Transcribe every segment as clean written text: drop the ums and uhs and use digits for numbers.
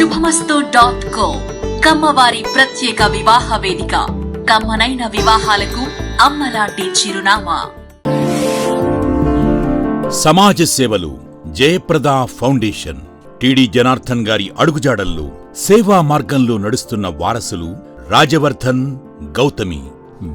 శుభమస్తు.co కమ్మవారి ప్రత్యేక వివాహ వేదిక. కమ్మనైన వివాహాలకు అమ్మలాంటి చిరునామా. సమాజ సేవలు జయప్రద ఫౌండేషన్. టిడి జనార్దన్ గారి అడుగుజాడల్లో సేవా మార్గంలో నడుస్తున్న వారసులు రాజవర్ధన్, గౌతమి.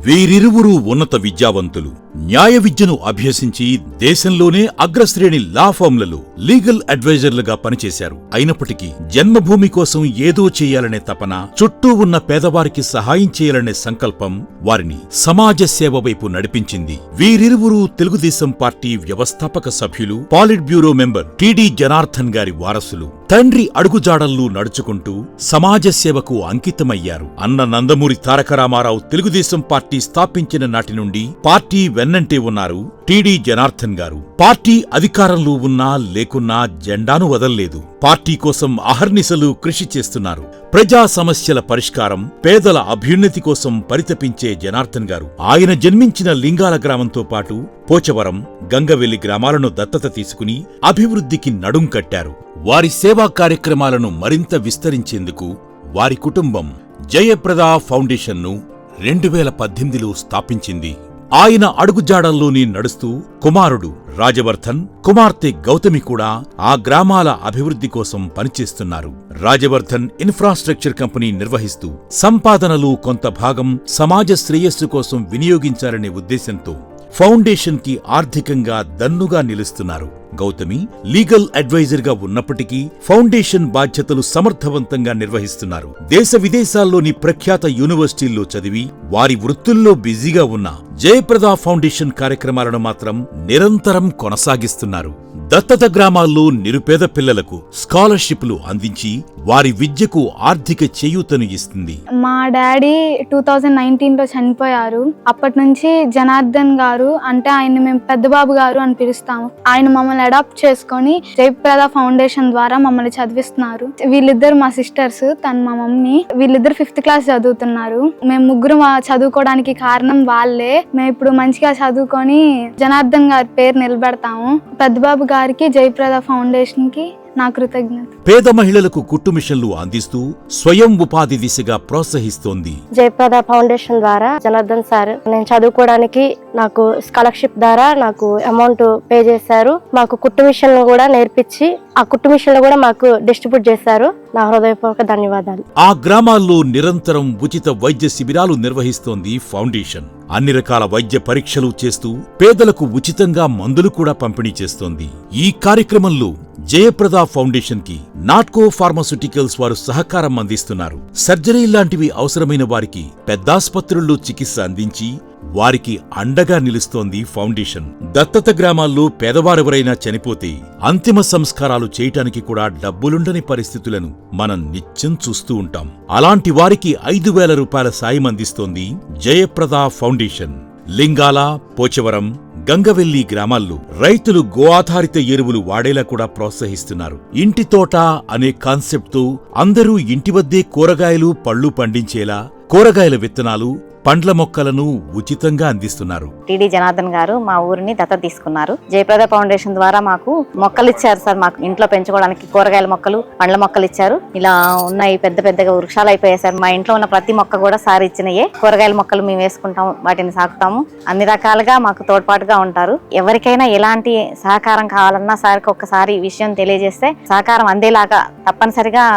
వీరిరువురు ఉన్నత విద్యావంతులు. న్యాయ విద్యను అభ్యసించి దేశంలోనే అగ్రశ్రేణి లా ఫర్మ్లలో లీగల్ అడ్వైజర్లుగా పనిచేశారు. అయినప్పటికీ జన్మభూమి కోసం ఏదో చేయాలనే తపన, చుట్టూ ఉన్న పేదవారికి సహాయం చేయాలనే సంకల్పం వారిని సమాజ సేవ వైపు నడిపించింది. వీరిరువురు తెలుగుదేశం పార్టీ వ్యవస్థాపక సభ్యులు, పాలిట్ బ్యూరో మెంబర్ టిడి జనార్దన్ గారి వారసులు. తండ్రి అడుగుజాడల్లో నడుచుకుంటూ సమాజ సేవకు అంకితమయ్యారు. అన్న నందమూరి తారక రామారావు తెలుగుదేశం పార్టీ స్థాపించిన నాటి నుండి పార్టీ వెన్నంటే ఉన్నారు టిడి జనార్దన్ గారు. పార్టీ అధికారంలో ఉన్నా లేకున్నా జెండాను వదల్లేదు. పార్టీ కోసం అహర్నిశలు కృషి చేస్తున్నారు. ప్రజా సమస్యల పరిష్కారం, పేదల అభ్యున్నతి కోసం పరితపించే జనార్దన్ గారు ఆయన జన్మించిన లింగాల గ్రామంతో పాటు పోచవరం, గంగవెల్లి గ్రామాలను దత్తత తీసుకుని అభివృద్ధికి నడుం కట్టారు. వారి సేవా కార్యక్రమాలను మరింత విస్తరించేందుకు వారి కుటుంబం జయప్రద ఫౌండేషన్ను 2018లో స్థాపించింది. ఆయన అడుగుజాడల్లోని నడుస్తూ కుమారుడు రాజవర్ధన్, కుమార్తె గౌతమి కూడా ఆ గ్రామాల అభివృద్ధి కోసం పనిచేస్తున్నారు. రాజవర్ధన్ ఇన్ఫ్రాస్ట్రక్చర్ కంపెనీ నిర్వహిస్తూ సంపాదనలు కొంత భాగం సమాజ శ్రేయస్సు కోసం వినియోగించాలనే ఉద్దేశంతో ఫౌండేషన్ కి ఆర్థికంగా దన్నుగా నిలుస్తున్నారు. గౌతమి లీగల్ అడ్వైజర్ గా ఉన్నప్పటికీ ఫౌండేషన్ బాధ్యతలు సమర్థవంతంగా నిర్వహిస్తున్నారు. దేశ విదేశాల్లోని ప్రఖ్యాత యూనివర్సిటీల్లో చదివి వారి వృత్తుల్లో బిజీగా ఉన్న జయప్రద ఫౌండేషన్ కార్యక్రమాలను మాత్రం నిరంతరం కొనసాగిస్తున్నారు. దత్తత గ్రామాల్లో నిరుపేద పిల్లలకు స్కాలర్షిప్లు అందించి వారి విద్యకు ఆర్థిక చేయూతను ఇస్తుంది. మా డాడీ 2019లో చనిపోయారు. అప్పటి నుంచి జనార్దన్ గారు అంటే ఆయన్ని మేము పెద్దబాబు గారు అని పిలుస్తాము. ఆయన మమ్మల్ని అడాప్ట్ చేసుకొని జయప్రద ఫౌండేషన్ ద్వారా మమ్మల్ని చదివిస్తున్నారు. వీళ్ళిద్దరు మా సిస్టర్స్, తను మా మమ్మీ. వీళ్ళిద్దరు 5th క్లాస్ చదువుతున్నారు. మేము ముగ్గురు చదువుకోవడానికి కారణం వాళ్ళే. మేము ఇప్పుడు మంచిగా చదువుకొని జనార్దన్ గారి పేరు నిలబెడతాము. పెద్దబాబు గారికి, జయప్రద ఫౌండేషన్ కి నా కృతజ్ఞత. పేద మహిళలకు కుట్టు మిషన్లు అందిస్తూ స్వయం ఉపాధి దిశగా ప్రోత్సహిస్తోంది. జయప్రద ఫౌండేషన్ ద్వారా జనార్దన్ సార్ నేను చదువుకోవడానికి నాకు స్కాలర్షిప్ ద్వారా నాకు అమౌంట్ పే చేశారు. మాకు కుట్టు మిషన్లు కూడా నేర్పించి ఆ కుట్టు మిషన్లు కూడా మాకు డిస్ట్రిబ్యూట్ చేశారు. నా హృదయపూర్వక ధన్యవాదాలు. ఆ గ్రామాల్లో నిరంతరం ఉచిత వైద్య శిబిరాలు నిర్వహిస్తోంది ఫౌండేషన్. అన్ని రకాల వైద్య పరీక్షలు చేస్తూ పేదలకు ఉచితంగా మందులు కూడా పంపిణీ చేస్తోంది. ఈ కార్యక్రమంలో జయప్రద ఫౌండేషన్ కి నాట్కో ఫార్మాస్యూటికల్స్ వారు సహకారం అందిస్తున్నారు. సర్జరీ లాంటివి అవసరమైన వారికి పెద్దాసుపత్రుల్లో చికిత్స అందించి వారికి అండగా నిలుస్తోంది ఫౌండేషన్. దత్తత గ్రామాల్లో పేదవారెవరైనా చనిపోతే అంతిమ సంస్కారాలు చేయటానికి కూడా డబ్బులుండని పరిస్థితులను మనం నిత్యం చూస్తూ ఉంటాం. అలాంటి వారికి 5,000 రూపాయల సాయం అందిస్తోంది జయప్రద ఫౌండేషన్. లింగాల, పోచవరం, గంగవెల్లి గ్రామాల్లో రైతులు గో ఆధారిత ఎరువులు వాడేలా కూడా ప్రోత్సహిస్తున్నారు. ఇంటి తోట అనే కాన్సెప్ట్తో అందరూ ఇంటి వద్దే కూరగాయలు, పళ్లు పండించేలా కూరగాయల విత్తనాలు, పండ్ల మొక్కలను ఉచితంగా అందిస్తున్నారు. టిడి జనార్దన్ గారు మా ఊరిని దత్తత తీసుకున్నారు. జయప్రద ఫౌండేషన్ ద్వారా మాకు మొక్కలు ఇచ్చారు సార్. మాకు ఇంట్లో పెంచుకోవడానికి కూరగాయల మొక్కలు, పండ్ల మొక్కలు ఇచ్చారు. ఇలా ఉన్నాయి, పెద్ద పెద్దగా వృక్షాలు అయిపోయాయి సార్. మా ఇంట్లో ఉన్న ప్రతి మొక్క కూడా సార్ ఇచ్చినయే. కూరగాయల మొక్కలు మేము వేసుకుంటాము, వాటిని సాకుతాము. అన్ని రకాలుగా మాకు తోడ్పాటుగా ఉంటారు. ఎవరికైనా ఎలాంటి సహకారం కావాలన్నా సార్కి ఒక్కసారి విషయం తెలియజేస్తే సహకారం అందేలాగా తప్పనిసరిగా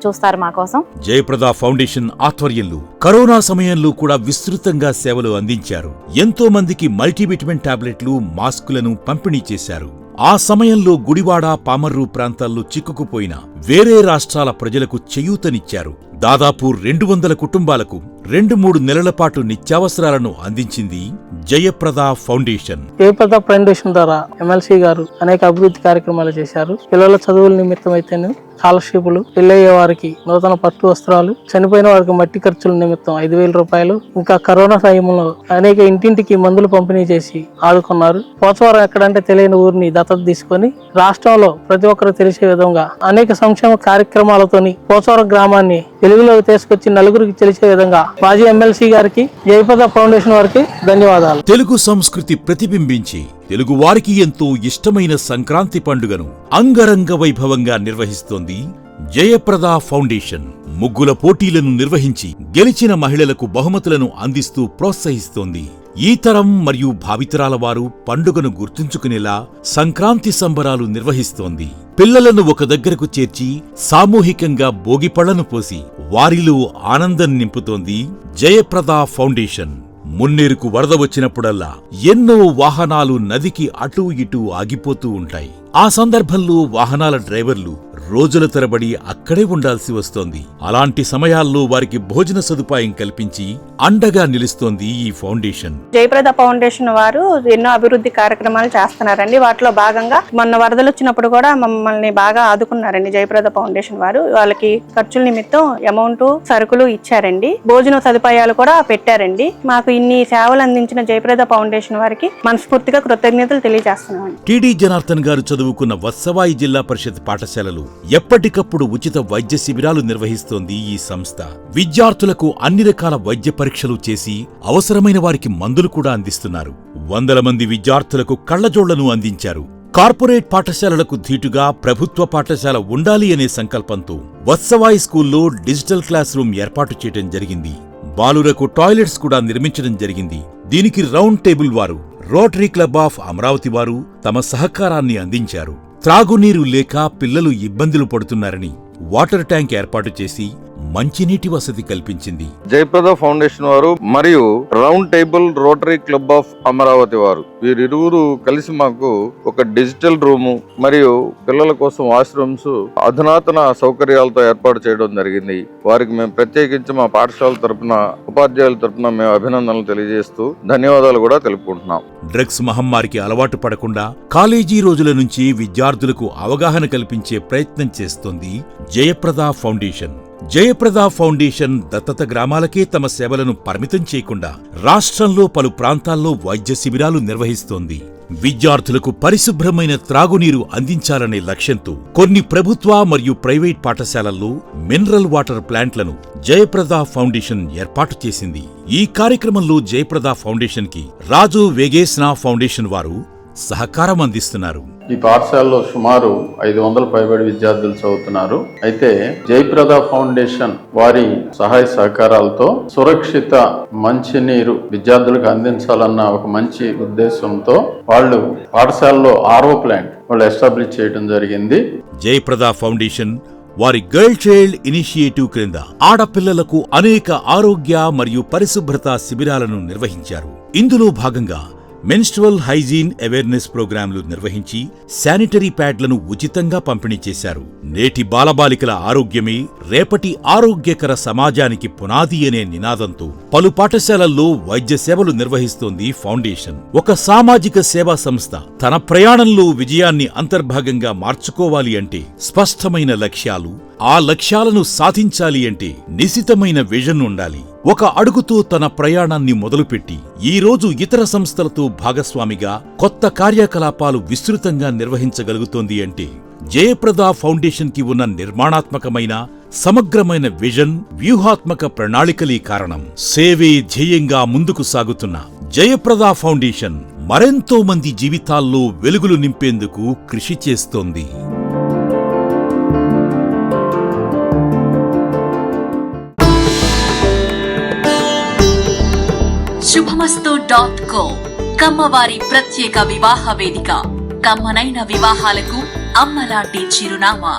చూస్తారు మా కోసం. జయప్రద ఫౌండేషన్ ఆధ్వర్యంలో కరోనా సమయంలో కూడా విస్తృతంగా సేవలు అందించారు. ఎంతో మందికి మల్టీవిటమిన్ టాబ్లెట్లు, మాస్కులను పంపిణీ చేశారు. ఆ సమయంలో గుడివాడ, పామర్రు ప్రాంతాల్లో చిక్కుకుపోయిన వేరే రాష్ట్రాల ప్రజలకు చేయూతనిచ్చారు. దాదాపు 200 కుటుంబాలకు 2-3 నెలల పాటు నిత్యావసరాలను అందించింది జయప్రద ఫౌండేషన్. జయప్రద ఫౌండేషన్ ద్వారా ఎమ్మెల్సీ గారు అనేక అభివృద్ధి కార్యక్రమాలు చేశారు. పిల్లల చదువుల నిమిత్తం అయితేనే స్కాలర్షిప్లు, పెళ్ళయ్యే వారికి నూతన పట్టు వస్త్రాలు, చనిపోయిన వారికి మట్టి ఖర్చుల నిమిత్తం 5,000 రూపాయలు, ఇంకా కరోనా సమయంలో అనేక ఇంటింటికి మందులు పంపిణీ చేసి ఆదుకున్నారు. పోచవరం ఎక్కడంటే తెలియని ఊరిని దత్తత తీసుకొని రాష్ట్రంలో ప్రతి ఒక్కరు తెలిసే విధంగా అనేక సంక్షేమ కార్యక్రమాలతోని పోచవరం గ్రామాన్ని వెలుగులోకి తీసుకొచ్చి నలుగురికి తెలిసే విధంగా మాజీ ఎమ్మెల్సీ గారికి, జయప్రద ఫౌండేషన్ వారికి ధన్యవాదాలు. తెలుగు సంస్కృతి ప్రతిబింబించి తెలుగు వారికి ఎంతో ఇష్టమైన సంక్రాంతి పండుగను అంగరంగ వైభవంగా నిర్వహిస్తోంది జయప్రద ఫౌండేషన్ ముగ్గుల పోటీలను నిర్వహించి గెలిచిన మహిళలకు బహుమతులను అందిస్తూ ప్రోత్సహిస్తోంది. ఈ తరం మరియు భావితరాల వారు పండుగను గుర్తుంచుకునేలా సంక్రాంతి సంబరాలు నిర్వహిస్తోంది. పిల్లలను ఒక దగ్గరకు చేర్చి సామూహికంగా భోగిపళ్లను పోసి వారిలో ఆనందం నింపుతోంది జయప్రద ఫౌండేషన్. మున్నేరుకు వరద వచ్చినప్పుడల్లా ఎన్నో వాహనాలు నదికి అటూ ఇటూ ఆగిపోతూ ఉంటాయి. ఆ సందర్భంలో వాహనాల డ్రైవర్లు రోజుల తరబడి అక్కడే ఉండాల్సి వస్తోంది. అలాంటి సమయాల్లో వారికి భోజన సదుపాయం కల్పించి అండగా నిలుస్తోంది ఈ ఫౌండేషన్. జయప్రద ఫౌండేషన్ వారు ఎన్నో అభివృద్ధి కార్యక్రమాలు చేస్తున్నారండి. వాటిలో భాగంగా మొన్న వరదలు వచ్చినప్పుడు కూడా మమ్మల్ని బాగా ఆదుకున్నారండి. జయప్రద ఫౌండేషన్ వారు వాళ్ళకి ఖర్చుల నిమిత్తం అమౌంట్, సరుకులు ఇచ్చారండి. భోజన సదుపాయాలు కూడా పెట్టారండి. మాకు ఇన్ని సేవలు అందించిన జయప్రద ఫౌండేషన్ వారికి మనస్ఫూర్తిగా కృతజ్ఞతలు తెలియజేస్తున్నామండి. టిడి జనార్దన్ గారు చదువుకున్న వత్సవాయి జిల్లా పరిషత్ పాఠశాలలు ఎప్పటికప్పుడు ఉచిత వైద్య శిబిరాలు నిర్వహిస్తోంది ఈ సంస్థ. విద్యార్థులకు అన్ని రకాల వైద్య పరీక్షలు చేసి అవసరమైన వారికి మందులు కూడా అందిస్తున్నారు. వందల మంది విద్యార్థులకు కళ్లజోళ్లను అందించారు. కార్పొరేట్ పాఠశాలలకు ధీటుగా ప్రభుత్వ పాఠశాల ఉండాలి అనే సంకల్పంతో వత్సవాయి స్కూల్లో డిజిటల్ క్లాస్ రూమ్ ఏర్పాటు చేయడం జరిగింది. బాలురకు టాయిలెట్స్ కూడా నిర్మించడం జరిగింది. దీనికి రౌండ్ టేబుల్ వారు, రోటరీ క్లబ్ ఆఫ్ అమరావతి వారు తమ సహకారాన్ని అందించారు. త్రాగునీరు లేక పిల్లలు ఇబ్బందులు పడుతున్నారని వాటర్ ట్యాంక్ ఏర్పాటు చేసి మంచినీటి వసతి కల్పించింది. జయప్రద ఫౌండేషన్ వారు మరియు round table rotary club of Amaravati వారు వీరిరువురు కలిసి మాకు ఒక డిజిటల్ రూము మరియు పిల్లల కోసం వాష్రూమ్స్ అధునాతన సౌకర్యాలతో ఏర్పాటు చేయడం జరిగింది. వారికి మేము ప్రత్యేకించి మా పాఠశాల తరపున, ఉపాధ్యాయుల తరపున మేము అభినందనలు తెలియజేస్తూ ధన్యవాదాలు కూడా తెలుపుకుంటున్నాం. డ్రగ్స్ మహమ్మారికి అలవాటు పడకుండా కాలేజీ రోజుల నుంచి విద్యార్థులకు అవగాహన కల్పించే ప్రయత్నం చేస్తోంది జయప్రద ఫౌండేషన్. జయప్రద ఫౌండేషన్ దత్తత గ్రామాలకే తమ సేవలను పరిమితం చేయకుండా రాష్ట్రంలో పలు ప్రాంతాల్లో వైద్య శిబిరాలు నిర్వహిస్తోంది. విద్యార్థులకు పరిశుభ్రమైన త్రాగునీరు అందించాలనే లక్ష్యంతో కొన్ని ప్రభుత్వ మరియు ప్రైవేట్ పాఠశాలల్లో మినరల్ వాటర్ ప్లాంట్లను జయప్రద ఫౌండేషన్ ఏర్పాటు చేసింది. ఈ కార్యక్రమంలో జయప్రద ఫౌండేషన్ కి రాజు వేగేస్నా ఫౌండేషన్ వారు సహకారం అందిస్తున్నారు. ఈ పాఠశాలలో సుమారు 500 పైబడి విద్యార్థులు చదువుతున్నారు. అయితే జయప్రద ఫౌండేషన్ వారి సహాయ సహకారాలతో సురక్షిత మంచినీరు విద్యార్థులకు అందించాలన్న ఒక మంచి ఉద్దేశంతో వాళ్ళు పాఠశాలలో ఆర్ఓ ప్లాంట్ వాళ్ళు ఎస్టాబ్లిష్ చేయడం జరిగింది. జయప్రద ఫౌండేషన్ వారి గర్ల్ చైల్డ్ ఇనిషియేటివ్ క్రింద ఆడపిల్లలకు అనేక ఆరోగ్య మరియు పరిశుభ్రత శిబిరాలను నిర్వహించారు. ఇందులో భాగంగా మెన్స్ట్రువల్ హైజీన్ అవేర్నెస్ ప్రోగ్రాంలు నిర్వహించి శానిటరీ ప్యాడ్లను ఉచితంగా పంపిణీ చేశారు. నేటి బాలబాలికల ఆరోగ్యమే రేపటి ఆరోగ్యకర సమాజానికి పునాది అనే నినాదంతో పలు పాఠశాలల్లో వైద్య సేవలు నిర్వహిస్తోంది ఫౌండేషన్. ఒక సామాజిక సేవా సంస్థ తన ప్రయాణంలో విజయాన్ని అంతర్భాగంగా మార్చుకోవాలి అంటే స్పష్టమైన లక్ష్యాలు, ఆ లక్ష్యాలను సాధించాలి అంటే నిశితమైన విజన్ ఉండాలి. ఒక అడుగుతో తన ప్రయాణాన్ని మొదలుపెట్టి ఈ రోజు ఇతర సంస్థలతో భాగస్వామిగా కొత్త కార్యకలాపాలు విస్తృతంగా నిర్వహించగలుగుతోంది అంటే జయప్రద ఫౌండేషన్ కి ఉన్న నిర్మాణాత్మకమైన సమగ్రమైన విజన్, వ్యూహాత్మక ప్రణాళికలే కారణం. సేవే ధ్యేయంగా ముందుకు సాగుతున్న జయప్రద ఫౌండేషన్ మరెంతో మంది జీవితాల్లో వెలుగులు నింపేందుకు కృషి చేస్తోంది. శుభమస్తు.co కమ్మవారి ప్రత్యేక వివాహ వేదిక. కమ్మనైన వివాహాలకు అమ్మలాంటి చిరునామా.